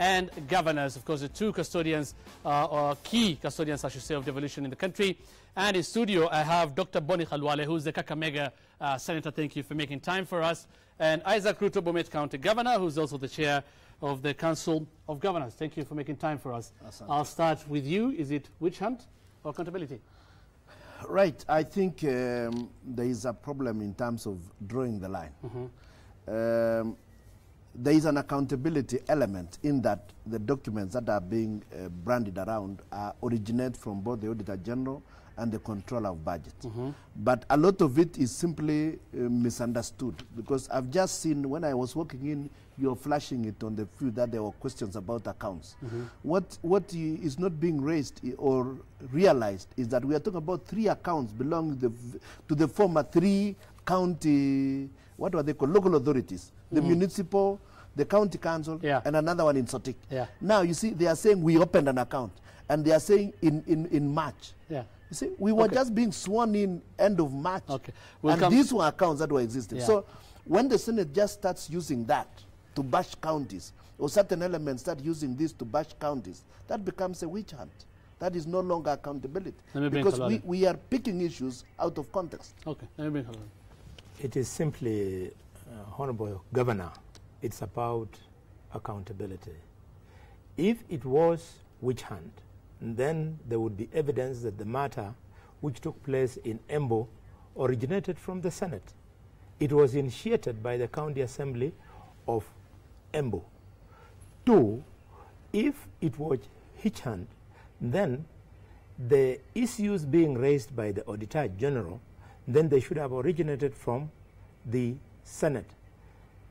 and governors. Of course, the two custodians, or key custodians, I should say, of devolution in the country. And in studio, I have Dr. Boni Khalwale, who's the Kakamega Senator. Thank you for making time for us. And Issac Rutto, Bomet County Governor, who's also the chair of the Council of Governors. Thank you for making time for us. I'll start with you. Is it witch hunt or accountability? Right. I think there is a problem in terms of drawing the line. There is an accountability element in that the documents that are being branded around originate from both the Auditor General and the Controller of Budget. But a lot of it is simply misunderstood, because I've just seen, when I was walking in, you're flashing it on the few that there were questions about accounts. What is not being raised or realized is that we are talking about 3 accounts belonging to the former 3 county, what were they called, local authorities, the municipal, the county council, and another one in Sotik. Now, you see, they are saying we opened an account, and they are saying in March. You see, we were just being sworn in end of March, and these were accounts that were existing. So when the Senate just starts using that to bash counties, or certain elements start using this to bash counties, that becomes a witch hunt. That is no longer accountability, because we are picking issues out of context. It is simply, Honorable Governor, it's about accountability. If it was witch hunt, then there would be evidence that the matter which took place in Embu originated from the Senate. It was initiated by the County Assembly of Embu. 2, if it was witch hunt, then the issues being raised by the Auditor General, then they should have originated from the Senate.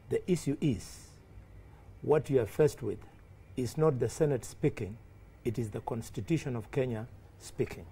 The issue is, what you are faced with is not the Senate speaking, it is the Constitution of Kenya speaking.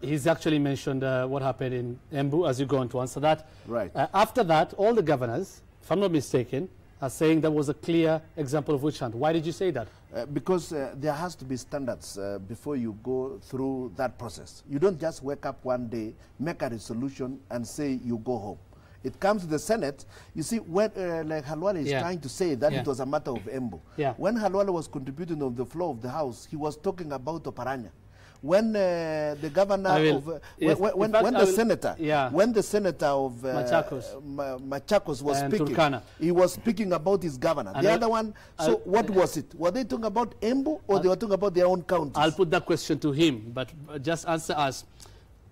He's actually mentioned what happened in Embu, as you go on to answer that. Right. After that, all the governors, if I'm not mistaken, are saying there was a clear example of witch hunt. Why did you say that? Because there has to be standards before you go through that process. You don't just wake up one day, make a resolution, and say you go home. It comes to the Senate. You see, when like Khalwale is trying to say that it was a matter of Embu. When Khalwale was contributing on the floor of the House, he was talking about Oparanya. When the governor when the senator of Machakos was speaking, Turkana, he was speaking about his governor. And the other one, so what was it? Were they talking about Embu, or they were talking about their own counties? I'll put that question to him, but just answer us.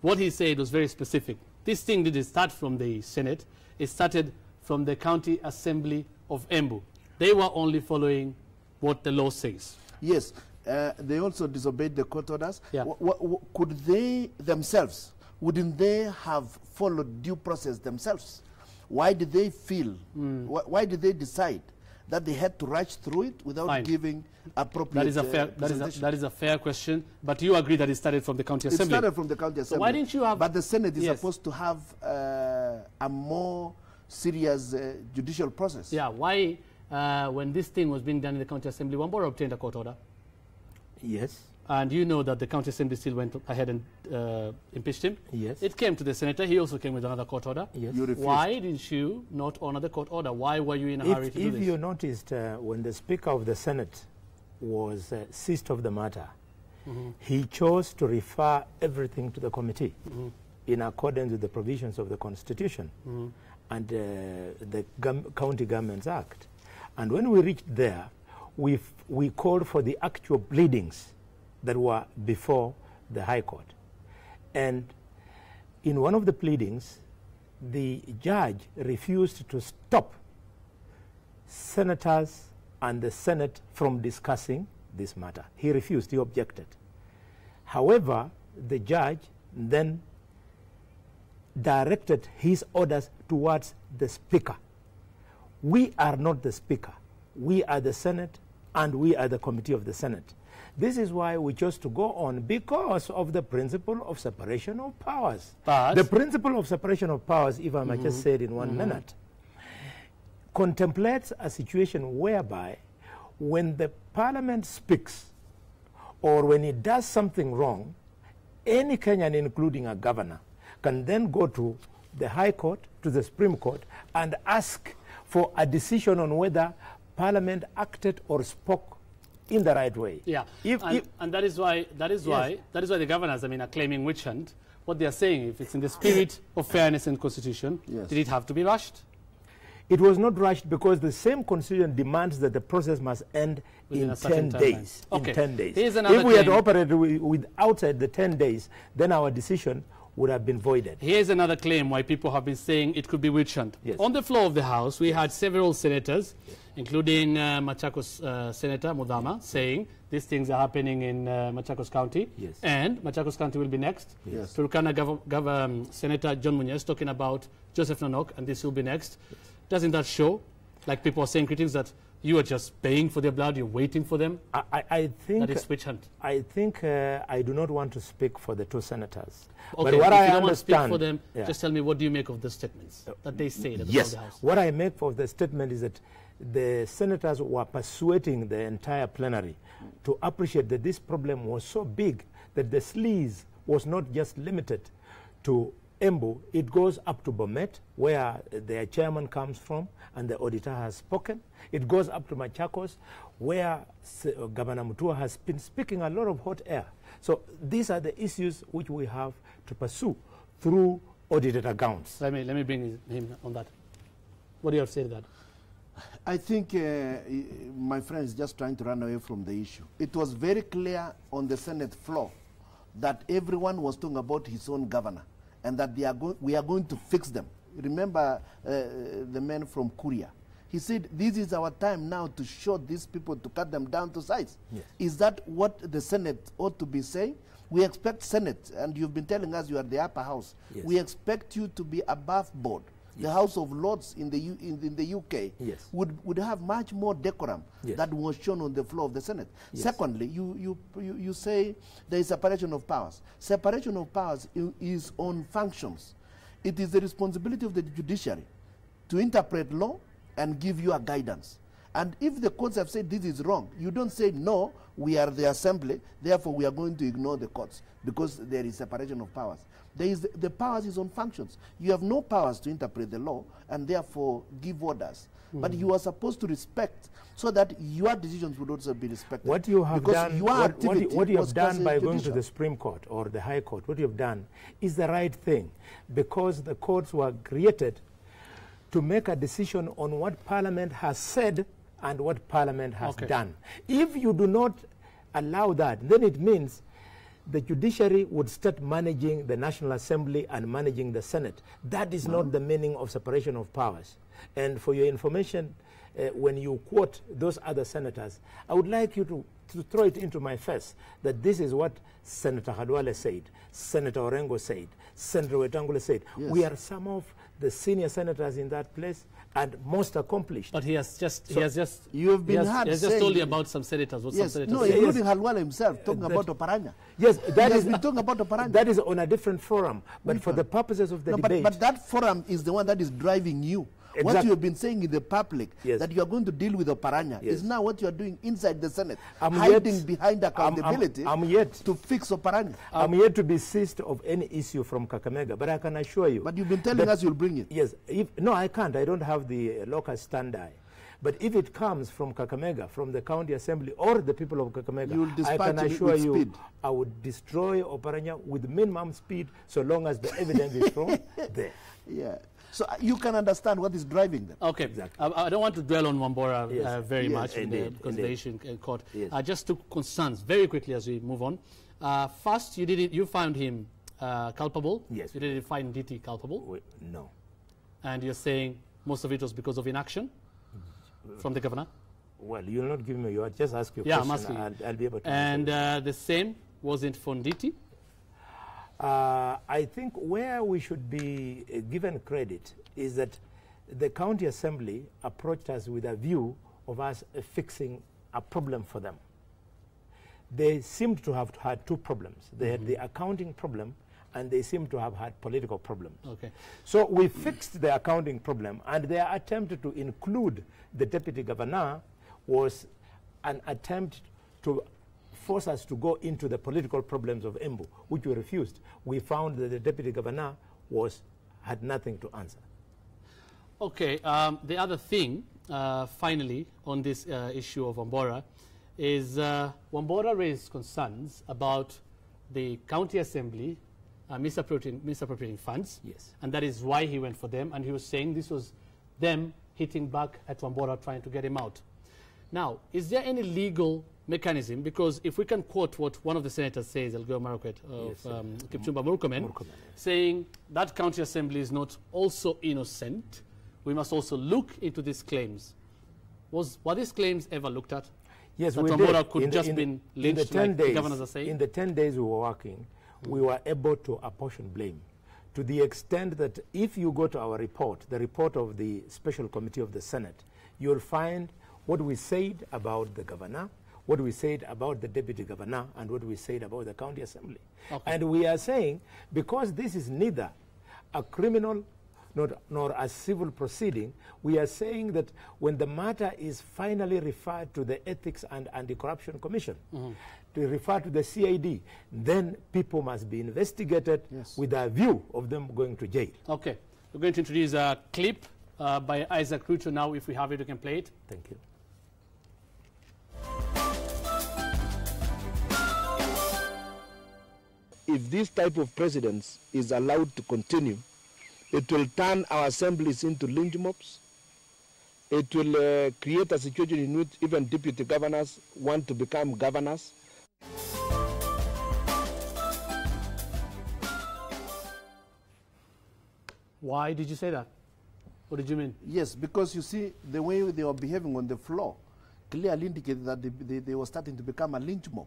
What he said was very specific. This thing didn't start from the Senate. It started from the County Assembly of Embu. They were only following what the law says. Yes. They also disobeyed the court orders. Could they themselves, wouldn't they have followed due process themselves? Why did they feel, why did they decide that they had to rush through it without giving appropriate that is a fair question, but you agree that it started from the County Assembly? It started from the County Assembly. So why didn't you have... But the Senate is supposed to have a more serious judicial process. Why, when this thing was being done in the County Assembly, Wambora obtained a court order? Yes. And you know that the County Assembly still went ahead and impeached him? Yes. It came to the Senator. He also came with another court order. Yes. Why didn't you not honor the court order? Why were you in a hurry to do this? If you noticed, when the Speaker of the Senate was seized of the matter, he chose to refer everything to the committee in accordance with the provisions of the Constitution and the County Governments Act. And when we reached there, we called for the actual pleadings that were before the High Court. And in one of the pleadings, the judge refused to stop senators and the Senate from discussing this matter. He refused, he objected. However, the judge then directed his orders towards the Speaker. We are not the Speaker. We are the Senate, and we are the Committee of the Senate. This is why we chose to go on, because of the principle of separation of powers. But the principle of separation of powers, if I might just say it in 1 minute, contemplates a situation whereby when the Parliament speaks or when it does something wrong, any Kenyan, including a governor, can then go to the High Court, to the Supreme Court, and ask for a decision on whether Parliament acted or spoke in the right way. Yeah, and that is why the governors, I mean, are claiming witch hunt. What they are saying, if it's in the spirit of fairness and constitution, did it have to be rushed? It was not rushed because the same constitution demands that the process must end in 10 days. Okay. In 10 days. If we had operated with outside the 10 days, then our decision would have been voided. Here's another claim why people have been saying it could be witch hunt. Yes. On the floor of the House, we had several senators, including Machakos Senator Mudama, saying these things are happening in Machakos County, and Machakos County will be next. Turkana Senator John Muñez talking about Joseph Nanok, and this will be next. Doesn't that show, like people are saying, critics, that you are just paying for their blood, you're waiting for them? I think that is witch hunt. I think I do not want to speak for the two senators. Okay, but what if I you don't want to speak understand for them, just tell me, what do you make of the statements that they say at the yes, House? What I make of the statement is that the senators were persuading the entire plenary to appreciate that this problem was so big that the sleaze was not just limited to Embu, it goes up to Bomet, where their chairman comes from, and the auditor has spoken. It goes up to Machakos, where Governor Mutua has been speaking a lot of hot air. So these are the issues which we have to pursue through audited accounts. Let me bring him on that. What do you have to say to that? I think my friend is just trying to run away from the issue. It was very clear on the Senate floor that everyone was talking about his own governor, and that we are going to fix them. Remember the man from Korea. He said, this is our time now to show these people, to cut them down to size. Yes. Is that what the Senate ought to be saying? We expect Senate, and you've been telling us you are the upper house. Yes. We expect you to be above board. Yes. The House of Lords in the UK would have much more decorum that was shown on the floor of the Senate. Yes. Secondly, you say there is separation of powers. Separation of powers is on functions. It is the responsibility of the judiciary to interpret law and give you a guidance. And if the courts have said this is wrong, you don't say, no, we are the assembly, therefore we are going to ignore the courts, because there is separation of powers. The powers is on functions. You have no powers to interpret the law and therefore give orders. But you are supposed to respect so that your decisions would also be respected. What you have done, what you have done by going to the Supreme Court or the High Court, what you have done is the right thing, because the courts were created to make a decision on what Parliament has said and what Parliament has done. If you do not allow that, then it means the judiciary would start managing the National Assembly and managing the Senate. That is not the meaning of separation of powers. And for your information, when you quote those other senators, I would like you to throw it into my face that this is what Senator Khalwale said, Senator Orengo said, Senator Wetangula said. Yes. We are some of the senior senators in that place and most accomplished. But he has just you have been he has just told you about some senators. What some senators including Khalwale himself, talking about Oparanya. Yes, that is talking about Oparanya. That is on a different forum. But for the purposes of the debate. But that forum is the one that is driving you. Exactly. What you have been saying in the public, that you are going to deal with Oparanya, is now what you are doing inside the Senate, hiding behind accountability to fix Oparanya. I'm yet to be seized of any issue from Kakamega, but I can assure you. But you've been telling us you'll bring it. Yes. No, I can't. I don't have the local stand-by. But if it comes from Kakamega, from the county assembly or the people of Kakamega, I can assure you I would destroy Oparanya with minimum speed so long as the evidence is from there. Yeah. So you can understand what is driving them. Okay. Exactly. I don't want to dwell on Wambora very much because the issue in court. Yes. Just two concerns very quickly as we move on. First, you found him culpable. Yes. You didn't find DT culpable. No. And you're saying most of it was because of inaction from the governor? Well, you'll not give me your, just ask your question. I'm asking. I'll be able to answer. And the same wasn't for Nditi? I think where we should be given credit is that the county assembly approached us with a view of us fixing a problem for them. They seemed to have had two problems. They had the accounting problem and they seem to have had political problems. Okay. So we fixed the accounting problem, and their attempt to include the deputy governor was an attempt to force us to go into the political problems of Embu, which we refused. We found that the deputy governor had nothing to answer. Okay, the other thing finally, on this issue of Wambora, is Wambora raised concerns about the county assembly misappropriating funds. Yes. And that is why he went for them. And he was saying this was them hitting back at Wambora trying to get him out. Now, is there any legal mechanism? Because if we can quote what one of the senators says, Elgeyo Marakwet of Kipchumba Murkomen, saying that county assembly is not also innocent, we must also look into these claims. Were these claims ever looked at? Yes, that we Wambora did. could just been lynched, like the governors are saying? In the 10 days we were working, we were able to apportion blame to the extent that if you go to our report, the report of the Special Committee of the Senate, you'll find what we said about the governor, what we said about the deputy governor, and what we said about the county assembly. Okay. And we are saying, because this is neither a criminal nor a civil proceeding, we are saying that when the matter is finally referred to the Ethics and Anti-Corruption Commission, to refer to the CID, then people must be investigated with a view of them going to jail. Okay. We're going to introduce a clip by Issac Rutto now. If we have it, we can play it. Thank you. If this type of precedence is allowed to continue, it will turn our assemblies into lynch mobs. It will create a situation in which even deputy governors want to become governors. Why did you say that? What did you mean? Yes, because you see, the way they were behaving on the floor clearly indicated that they were starting to become a lynch mob.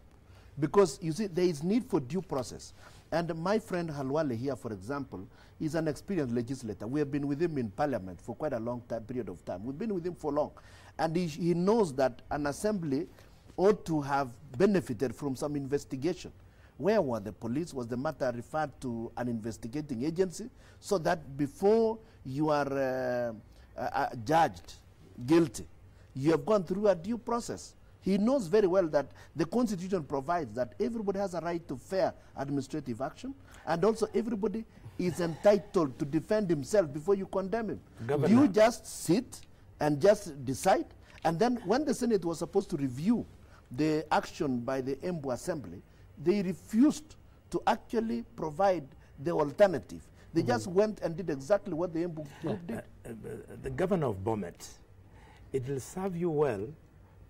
Because, you see, there is need for due process. And my friend Khalwale here, for example, is an experienced legislator. We have been with him in parliament for quite a long period of time. We've been with him for long. And he knows that an assembly ought to have benefited from some investigation. Where were the police? Was the matter referred to an investigating agency? So that before you are judged guilty, you have gone through a due process. He knows very well that the Constitution provides that everybody has a right to fair administrative action, and also everybody is entitled to defend himself before you condemn him. Governor. You just sit and just decide, and then when the Senate was supposed to review the action by the Embu Assembly, they refused to actually provide the alternative. They just went and did exactly what the Embu group did. The governor of Bomet, it will serve you well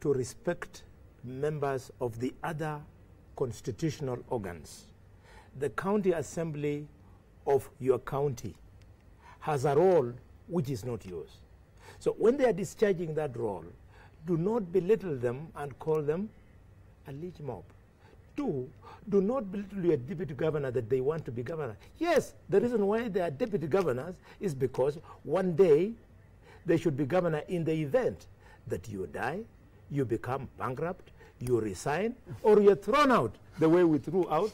to respect members of the other constitutional organs. The county assembly of your county has a role which is not yours. So when they are discharging that role, do not belittle them and call them a lynch mob. Two, do not belittle your deputy governor that they want to be governor. Yes, the reason why they are deputy governors is because one day they should be governor in the event that you die, you become bankrupt, you resign, or you're thrown out the way we threw out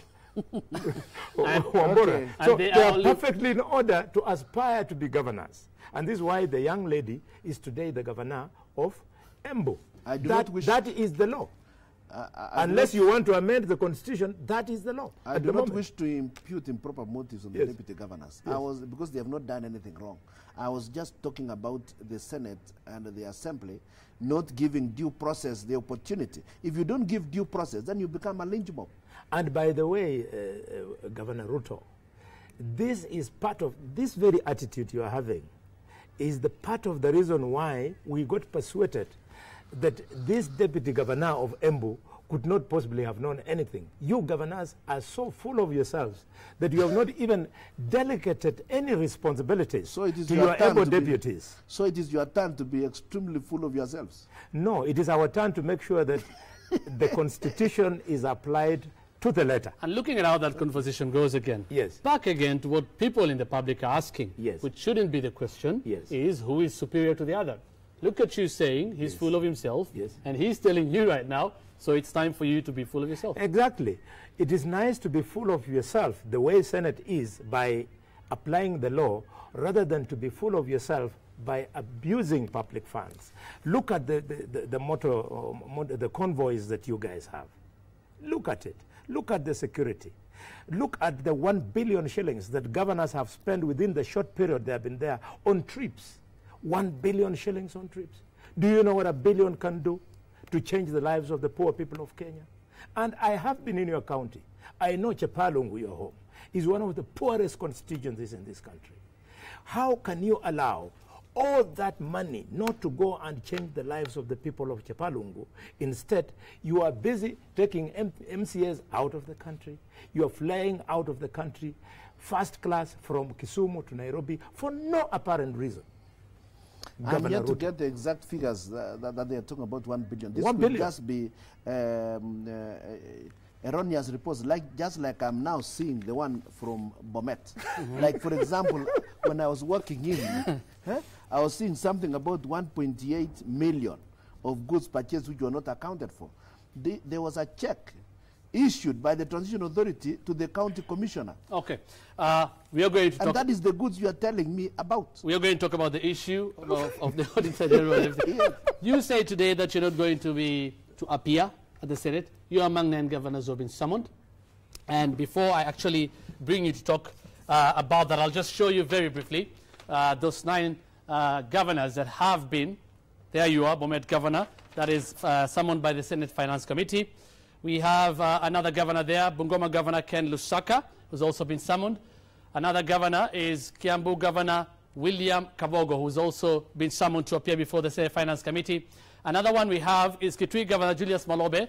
Wambora. So they are perfectly in order to aspire to be governors. And this is why the young lady is today the governor of Embu. That is the law. Unless you want to amend the Constitution, that is the law. I do not wish to impute improper motives on the deputy governors. Yes. Because they have not done anything wrong. I was just talking about the Senate and the Assembly not giving due process the opportunity. If you don't give due process, then you become a lynch mob. And by the way, Governor Rutto, this is part of this very attitude you are having is the part of the reason why we got persuaded that this deputy governor of Embu could not possibly have known anything. You governors are so full of yourselves that you have not even delegated any responsibilities to your Embu deputies. So it is your turn to be extremely full of yourselves. No, it is our turn to make sure that the Constitution is applied to the letter. And looking at how that conversation goes again, yes, back again to what people in the public are asking, yes, which shouldn't be the question, yes, is who is superior to the other. Look at you saying he's yes, full of himself, yes, and he's telling you right now, so it's time for you to be full of yourself. Exactly. It is nice to be full of yourself the way Senate is by applying the law rather than to be full of yourself by abusing public funds. Look at the convoys that you guys have. Look at it. Look at the security. Look at the 1 billion shillings that governors have spent within the short period they have been there on trips. 1 billion shillings on trips. Do you know what $1 billion can do to change the lives of the poor people of Kenya? And I have been in your county. I know Chepalungu, your home, is one of the poorest constituencies in this country. How can you allow all that money not to go and change the lives of the people of Chepalungu? Instead, you are busy taking MCAs out of the country. You are flying out of the country, first class from Kisumu to Nairobi for no apparent reason. I'm yet to get the exact figures that they are talking about 1 billion. This $1 will billion. just be erroneous reports, just like I'm now seeing the one from Bomet. Like, for example, when I was working in, I was seeing something about 1.8 million of goods purchased which were not accounted for. There was a check issued by the Transition Authority to the county commissioner. Okay. We are going to talk. And that is the goods you are telling me about. We are going to talk about the issue of the Auditor General and everything. Yeah. You say today that you're not going to appear at the Senate. You are among 9 governors who have been summoned. And before I actually bring you to talk about that, I'll just show you very briefly those 9 governors that have been. There you are, Bomet governor, that is summoned by the Senate Finance Committee. We have another governor there, Bungoma Governor Ken Lusaka, who's also been summoned. Another governor is Kiambu Governor William Kabogo, who's also been summoned to appear before the Senate Finance Committee. Another one we have is Kitui Governor Julius Malobe.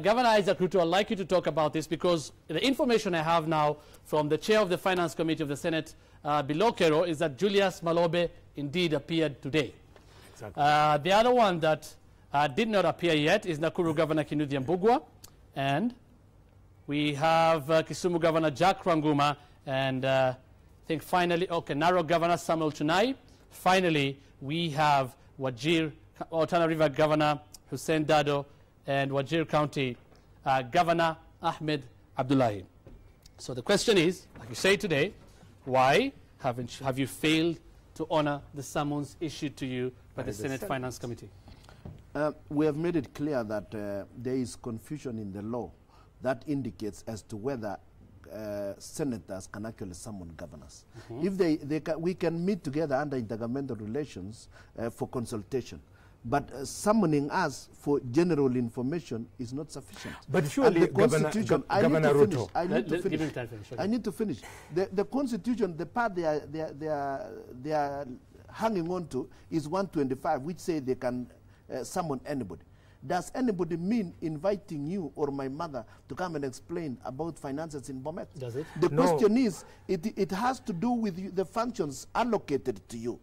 Governor Issac Rutto, I'd like you to talk about this because the information I have now from the chair of the Finance Committee of the Senate, Bilokero, is that Julius Malobe indeed appeared today. Exactly. The other one that did not appear yet is Nakuru Governor Kinuthia Mbugua. And we have Kisumu Governor Jack Ranguma, and I think finally, Narok Governor Samuel Chunai. Finally, we have Tana River Governor Hussein Dado, and Wajir County Governor Ahmed Abdullahi. So the question is, like you say today, why have you failed to honor the summons issued to you by the Senate Finance Committee? We have made it clear that there is confusion in the law that indicates as to whether senators can actually summon governors. If we can meet together under intergovernmental relations for consultation. But summoning us for general information is not sufficient. But surely, Governor Rutto, I need to finish. The Constitution, the part they are hanging on to is 125, which say they can summon anybody. Does anybody mean inviting you or my mother to come and explain about finances in Bomet? Does it? The question is, it has to do with the functions allocated to you.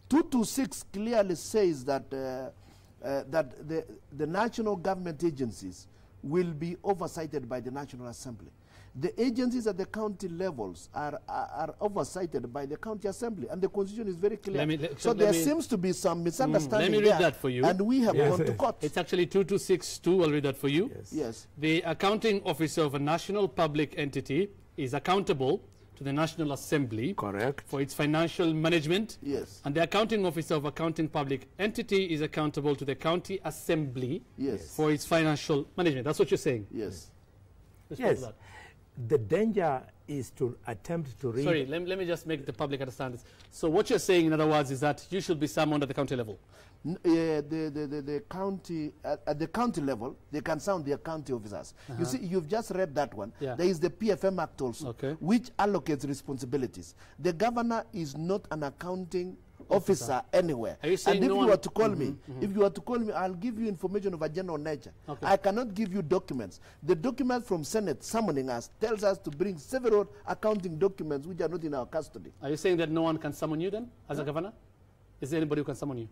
226 clearly says that that the national government agencies will be oversighted by the National Assembly. The agencies at the county levels are oversighted by the county assembly, and the constitution is very clear. So there seems to be some misunderstanding. Let me read that for you. And we have gone to court. It's actually 2262. I'll read that for you. Yes. The accounting officer of a national public entity is accountable to the National Assembly. Correct. For its financial management. Yes. And the accounting officer of accounting public entity is accountable to the county assembly. Yes. For its financial management. That's what you're saying. Yes. Yes. The danger is to attempt to read. Sorry, let me just make the public understand this. So what you're saying, in other words, is that you should be summoned at the county level. The county at the county level, they can sound their county officers. You see, you've just read that one. Yeah. There is the PFM Act also, which allocates responsibilities. The governor is not an accounting officer anywhere. Are you saying and if no you one were to call me, if you were to call me, I'll give you information of a general nature. I cannot give you documents. The document from Senate summoning us tells us to bring several accounting documents which are not in our custody. Are you saying that no one can summon you then, as a governor? Is there anybody who can summon you?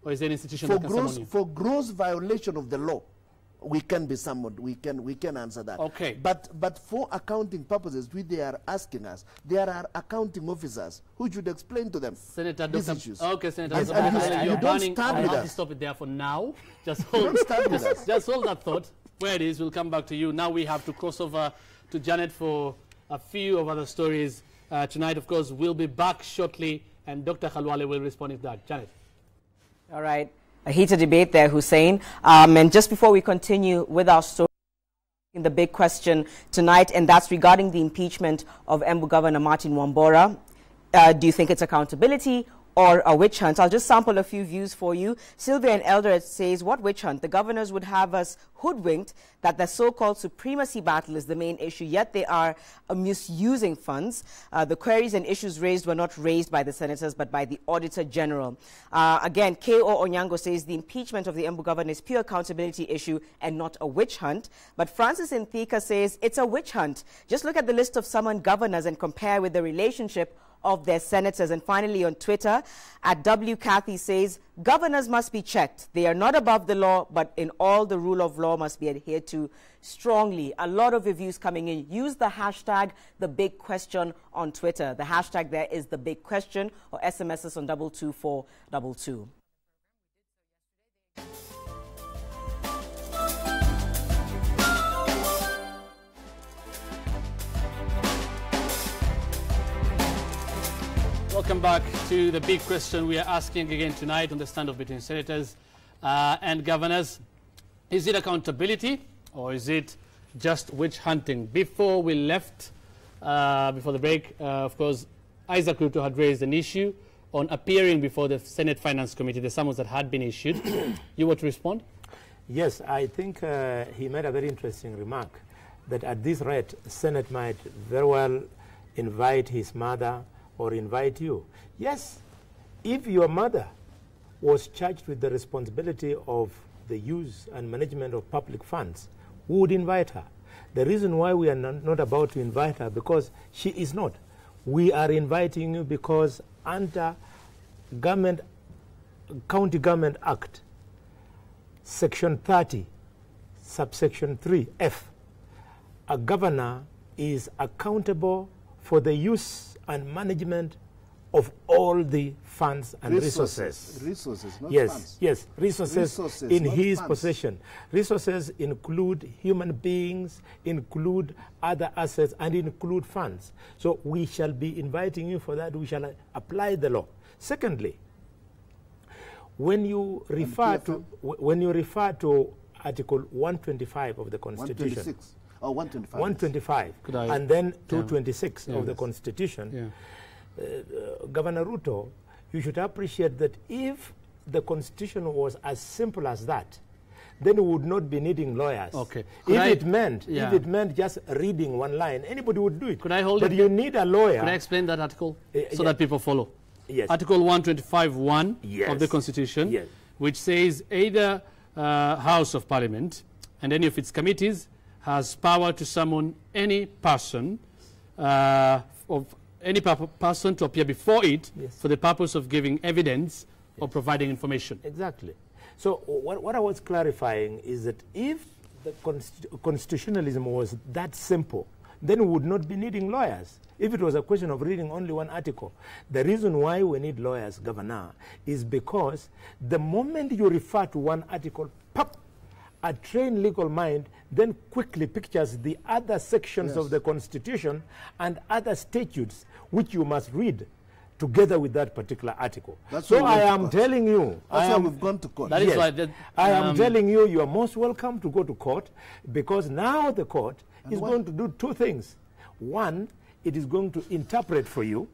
Or is there an institution that can summon you? For gross violation of the law, we can be summoned. We can answer that. Okay. But for accounting purposes, which they are asking us, there are accounting officers who should explain to them Senator these Dr. issues. Okay, Senator. You don't stand with I have us. to stop it there for now. Just hold, just hold that thought. Where it is, we'll come back to you. Now we have to cross over to Janet for a few of other stories. Tonight, of course, we'll be back shortly, and Dr. Khalwale will respond to that. Janet. All right. A heated debate there, Hussein. And just before we continue with our story, the big question tonight, and that's regarding the impeachment of Embu Governor Martin Wambora. Do you think it's accountability, or a witch hunt. I'll just sample a few views for you. Sylvia and Eldoret says, what witch hunt? The governors would have us hoodwinked that the so-called supremacy battle is the main issue, yet they are misusing funds. The queries and issues raised were not raised by the senators, but by the Auditor General. Again, K.O. Onyango says the impeachment of the Embu governor is pure accountability issue and not a witch hunt. But Francis Nthika says it's a witch hunt. Just look at the list of summoned governors and compare with the relationship of their senators. And finally, on Twitter, at W. Cathy says, governors must be checked. They are not above the law, but in all, the rule of law must be adhered to strongly. A lot of reviews coming in. Use the hashtag #TheBigQuestion on Twitter. The hashtag there is #TheBigQuestion, or SMS us on 22422. Welcome back to the big question we are asking again tonight on the standoff between senators and governors. Is it accountability or is it just witch hunting? Before we left, before the break, of course, Issac Rutto had raised an issue on appearing before the Senate Finance Committee, the summons that had been issued. You want to respond? Yes, I think he made a very interesting remark that at this rate, the Senate might very well invite his mother or invite you. Yes, if your mother was charged with the responsibility of the use and management of public funds, who would invite her? The reason why we are not about to invite her, because she is not. We are inviting you because under County Government Act, Section 30, subsection 3F, a governor is accountable for the use and management of all the funds and resources. Resources, not yes, funds. Yes, resources in his funds. possession. Resources include human beings, include other assets, and include funds. So we shall be inviting you for that. We shall apply the law. Secondly, when you refer to Article 125 of the Constitution, 126. Oh, 125. 125, and then 226 of the Constitution, Governor Rutto, you should appreciate that if the Constitution was as simple as that, then we would not be needing lawyers. Okay. If it meant just reading one line, anybody would do it. Could I hold but it? you need a lawyer. Could I explain that article so that people follow? Yes. Article 125(1) of the Constitution, which says either House of Parliament and any of its committees has power to summon any person person to appear before it for the purpose of giving evidence or providing information. Exactly. So what I was clarifying is that if the constitutionalism was that simple, then we would not be needing lawyers. If it was a question of reading only one article. The reason why we need lawyers, Governor, is because the moment you refer to one article, pop, a trained legal mind then quickly pictures the other sections of the Constitution and other statutes which you must read together with that particular article. So I am telling you, that's why we've gone to court. That is why I am telling you, you are most welcome to go to court, because now the court is going to do two things. One, it is going to interpret for you,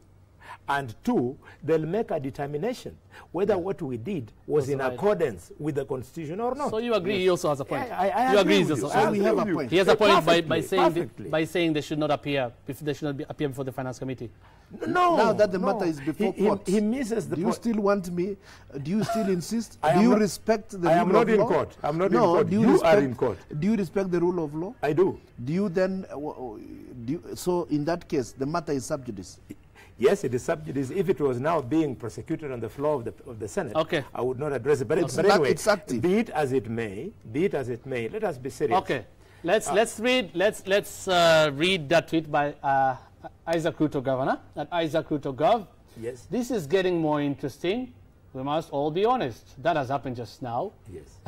and two, they'll make a determination whether what we did was in accordance with the Constitution or not. So you agree he also has a point? I you agree agree with you. So we have a point. He has a point by saying they should not appear appear before the Finance Committee. No. Now that the matter is before court, he misses the point. Do you still want me? Do you still insist? Do you respect the rule of law? I am not in court. I'm not in court. You are in court. Do you respect the rule of law? I do. Do you then? So in that case, the matter is sub judice. Yes, it is sub judice. If it was now being prosecuted on the floor of the Senate, I would not address it. But anyway, it's active. Be it as it may, let us be serious. Okay, let's read that tweet by Issac Rutto, Governor, at Issac Rutto Gov. Yes. This is getting more interesting. We must all be honest. That has happened just now. Yes.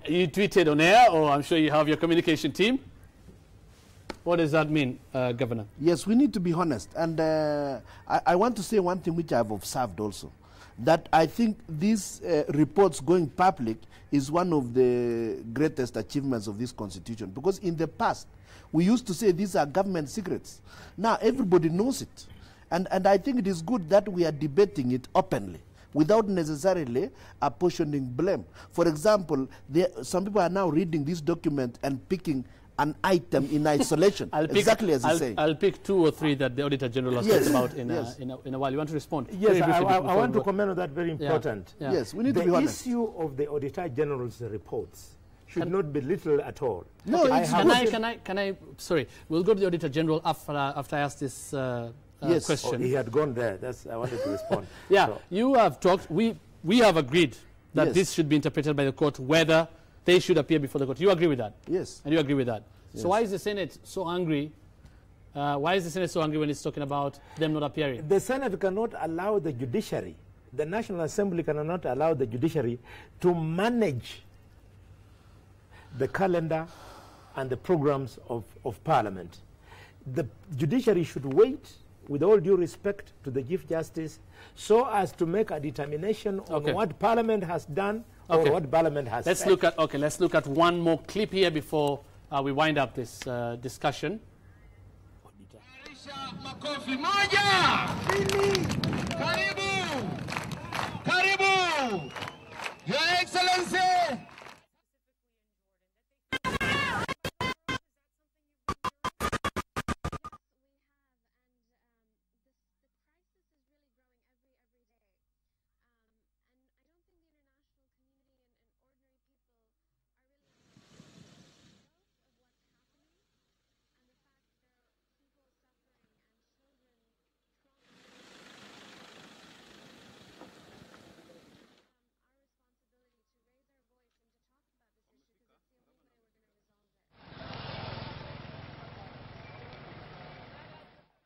You tweeted on air, or I'm sure you have your communication team. What does that mean, Governor? Yes, we need to be honest. And I want to say one thing which I've observed also, that I think these reports going public is one of the greatest achievements of this Constitution. Because in the past, we used to say these are government secrets. Now everybody knows it. And I think it is good that we are debating it openly, without necessarily apportioning blame. For example, some people are now reading this document and picking an item in isolation, exactly as you say. I'll pick 2 or 3 that the Auditor General has talked about in a while. You want to respond? Yes, I want to comment on that, very important. Yeah. Yes, we need to be honest. The issue of the Auditor General's reports should not be little at all. No, can I, sorry, we'll go to the Auditor General after I ask this question. Oh, he had gone there. I wanted to respond. Yeah, so. You have talked, we have agreed that this should be interpreted by the court, whether they should appear before the court. You agree with that? Yes. And you agree with that? Yes. So why is the Senate so angry? Why is the Senate so angry when it's talking about them not appearing? The Senate cannot allow the judiciary, the National Assembly cannot allow the judiciary to manage the calendar and the programs of Parliament. The judiciary should wait, with all due respect to the Chief Justice, so as to make a determination on what Parliament has done or what Parliament has said. Let's look at one more clip here before we wind up this discussion. Makofi moja. Karibu. Karibu. Your Excellency.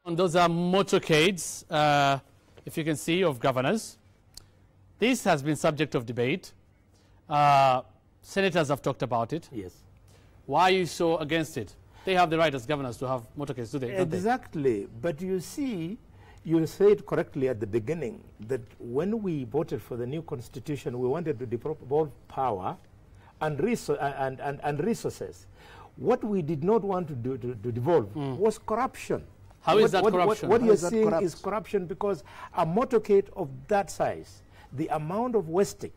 And those are motorcades, if you can see, of governors. This has been subject of debate. Senators have talked about it. Yes. Why are you so against it? They have the right as governors to have motorcades, do they? Exactly. But you see, you said correctly at the beginning that when we voted for the new constitution, we wanted to devolve power and resources. What we did not want to devolve was corruption. How is that corruption? What you're seeing is corruption, because a motorcade of that size, the amount of wastage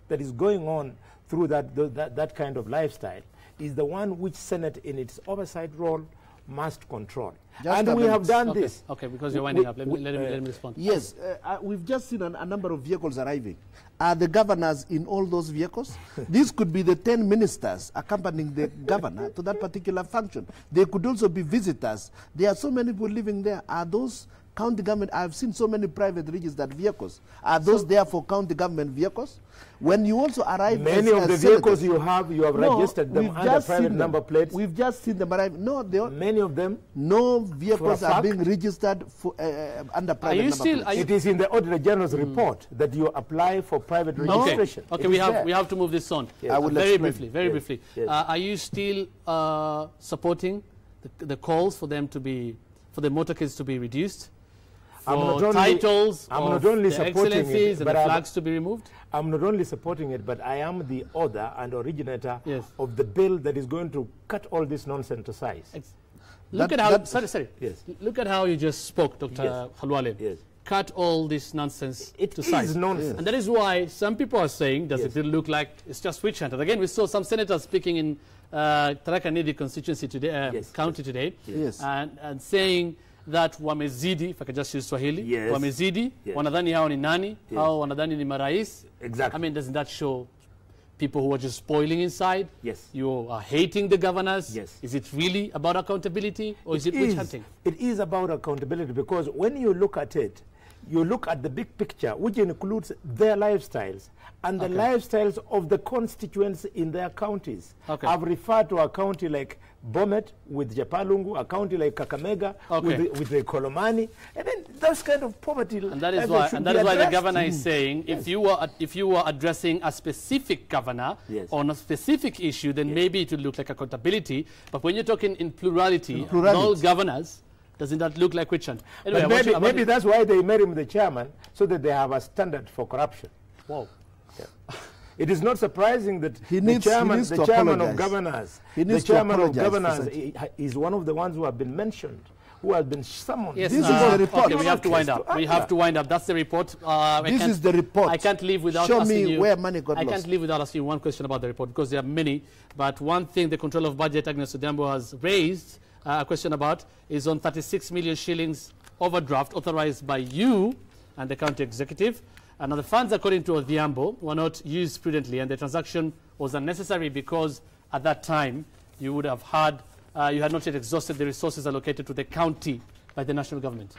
that is going on through that kind of lifestyle is the one which Senate, in its oversight role, must control. And we have done this. Okay, because you're winding up. Let me respond. Yes, we've just seen a number of vehicles arriving. Are the governors in all those vehicles? This could be the 10 ministers accompanying the governor to that particular function. They could also be visitors. There are so many people living there. Are those county government? I've seen so many private registered vehicles. Are those therefore county government vehicles? When you also arrive, many of the vehicles you have registered them under private number plates. We've just seen them arrive. No, many of them. No vehicles are being registered for, under private number plates. It is in the Auditor General's report that you apply for private registration. Okay, we have to move this on. Yes. I will very briefly. Yes. Are you still supporting the calls for them to be, for the motorcades to be reduced? Titles of the excellencies and the flags to be removed? I'm not only supporting it, but I am the author and originator of the bill that is going to cut all this nonsense to size. Look at how, sorry. Yes. Look at how you just spoke, Dr. Khalwale. Yes. Cut all this nonsense to size. It is nonsense. And that is why some people are saying, does it look like it's just witch hunter? Again, we saw some senators speaking in Tharaka Nithi constituency today, county today, and saying that wamezidi, if I can just use Swahili, wamezidi, wanadhani hao ni nani, hao wanadhani ni marais. Exactly. I mean, doesn't that show people who are just spoiling inside? Yes. You are hating the governors. Yes. Is it really about accountability, or is it witch hunting? It is about accountability, because when you look at it, you look at the big picture, which includes their lifestyles and the lifestyles of the constituents in their counties. I've referred to a county like Bomet with Japalungu, a county like Kakamega with the Kolomani, and then those kind of poverty. And that is why the governor is saying, if you were addressing a specific governor on a specific issue, then maybe it would look like accountability. But when you're talking in plurality, all governors, doesn't that look like witch hunt? Anyway, maybe that's why they made him the chairman, so that they have a standard for corruption. Wow. It is not surprising that the chairman of governors is one of the ones who have been mentioned who has been summoned. Yes, This is the report. Okay, we have to wind up. We have to wind up. That's the report. This is the report. I can't leave without Show asking me you. where money got I lost. can't leave without asking you one question about the report, because there are many. But one thing the Controller of Budget, Agnes Odhiambo, has raised a question about is on 36 million shillings overdraft authorized by you and the county executive. And the funds, according to Odhiambo, were not used prudently, and the transaction was unnecessary because at that time you would have had, you had not yet exhausted the resources allocated to the county by the national government.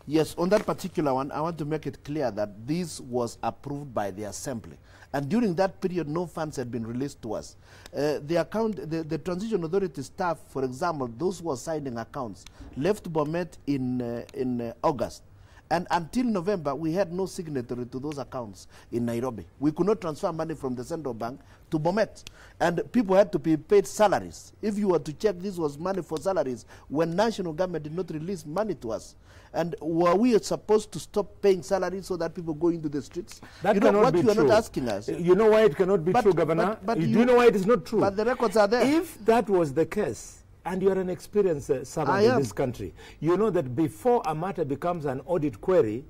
Yes, on that particular one, I want to make it clear that this was approved by the Assembly. And during that period, no funds had been released to us. The Transition Authority staff, for example, those who were signing accounts, left Bomet in August. And until November, we had no signatory to those accounts in Nairobi. We could not transfer money from the central bank to Bomet. And people had to be paid salaries. If you were to check, this was money for salaries when national government did not release money to us. And were we supposed to stop paying salaries so that people go into the streets? That you know cannot what be you are true. not asking us. You know why it cannot be true, Governor? But Do you know why it is not true? But the records are there. If that was the case, and you are an experienced servant in this country, you know that before a matter becomes an audit query,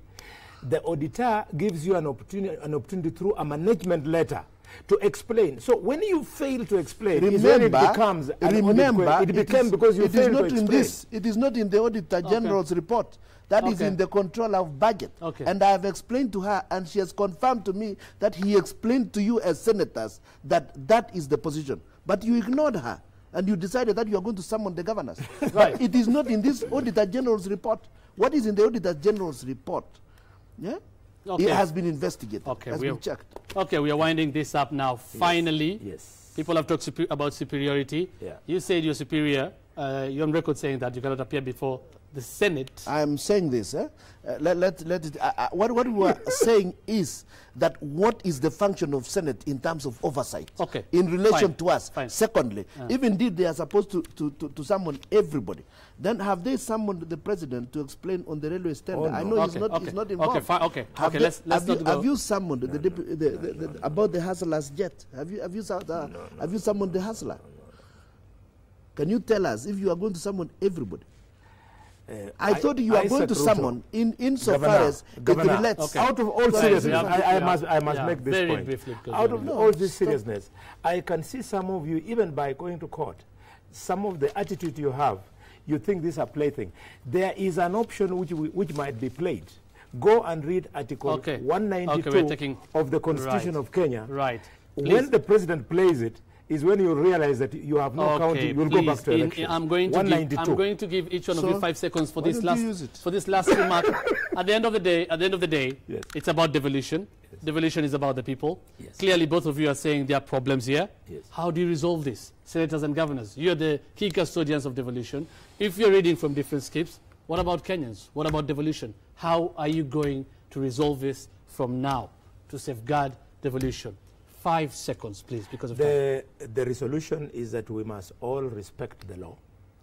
the auditor gives you an opportunity through a management letter to explain. So when you fail to explain, is when it becomes an audit query. It became because you failed to explain. It is not in the Auditor General's report. That is in the Controller of Budget. And I have explained to her, and she has confirmed to me that he explained to you as senators that that is the position. But you ignored her, and you decided that you are going to summon the governors. But it is not in this Auditor General's report. What is in the Auditor General's report? Yeah? It has been investigated. Has been checked. Okay, we are winding this up now. Finally, people have talked about superiority. You said you're superior. You're on record saying that you cannot appear before the Senate. I am saying this. What we were saying is that what is the function of Senate in terms of oversight in relation to us? Secondly, if indeed they are supposed to summon everybody, then have they summoned the president to explain on the railway tender? I know he's not involved. Let's not go. Have you summoned about the Hustler's jet? Have you summoned the Hustler? Can you tell us if you are going to summon everybody? I thought you are going to summon insofar as it relates. Out of all seriousness, I must make this point. Briefly, out of all this seriousness, I can see some of you, even by going to court, some of the attitude you have, you think this is a plaything. There is an option which might be played. Go and read Article 192 of the Constitution of Kenya. When the president plays it, is when you realize that you have no county, you'll go back to election. I'm going to give each one of you 5 seconds for this last remark. At the end of the day, it's about devolution. Devolution is about the people. Clearly, both of you are saying there are problems here. How do you resolve this? Senators and governors, you're the key custodians of devolution. If you're reading from different scripts, what about Kenyans? What about devolution? How are you going to resolve this from now to safeguard devolution? 5 seconds, please, because of time. The resolution is that we must all respect the law.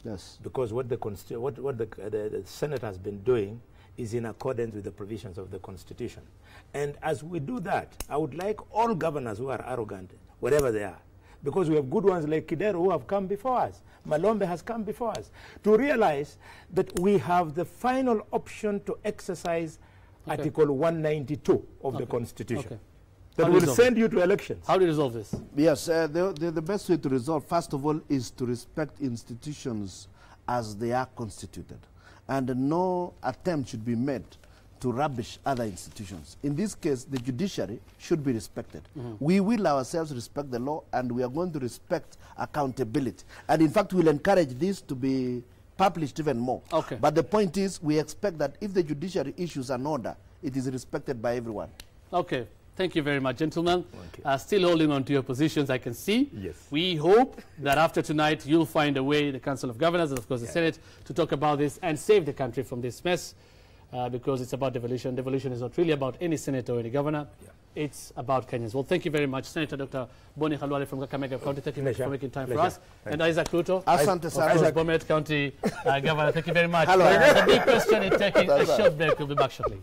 Yes. Because what the Senate has been doing is in accordance with the provisions of the Constitution. And as we do that, I would like all governors who are arrogant, wherever they are, because we have good ones like Kidero who have come before us, Malombe has come before us, to realize that we have the final option to exercise Article 192 of the Constitution. That will send you to elections. How do you resolve this? Yes, the best way to resolve, first of all, is to respect institutions as they are constituted. And no attempt should be made to rubbish other institutions. In this case, the judiciary should be respected. We will ourselves respect the law, and we are going to respect accountability. And in fact, we'll encourage this to be published even more. But the point is, we expect that if the judiciary issues an order, it is respected by everyone. Thank you very much, gentlemen. Still holding on to your positions, I can see. We hope that after tonight, you'll find a way, the Council of Governors and, of course, the Senate, to talk about this and save the country from this mess, because it's about devolution. Devolution is not really about any senator or any governor. It's about Kenyans. Well, thank you very much, Senator Dr. Boni Khalwale from Kakamega County. Thank you for making time for us. And Issac Rutto, Bomet County Governor. Thank you very much. The big question is taking a short break. We'll be back shortly.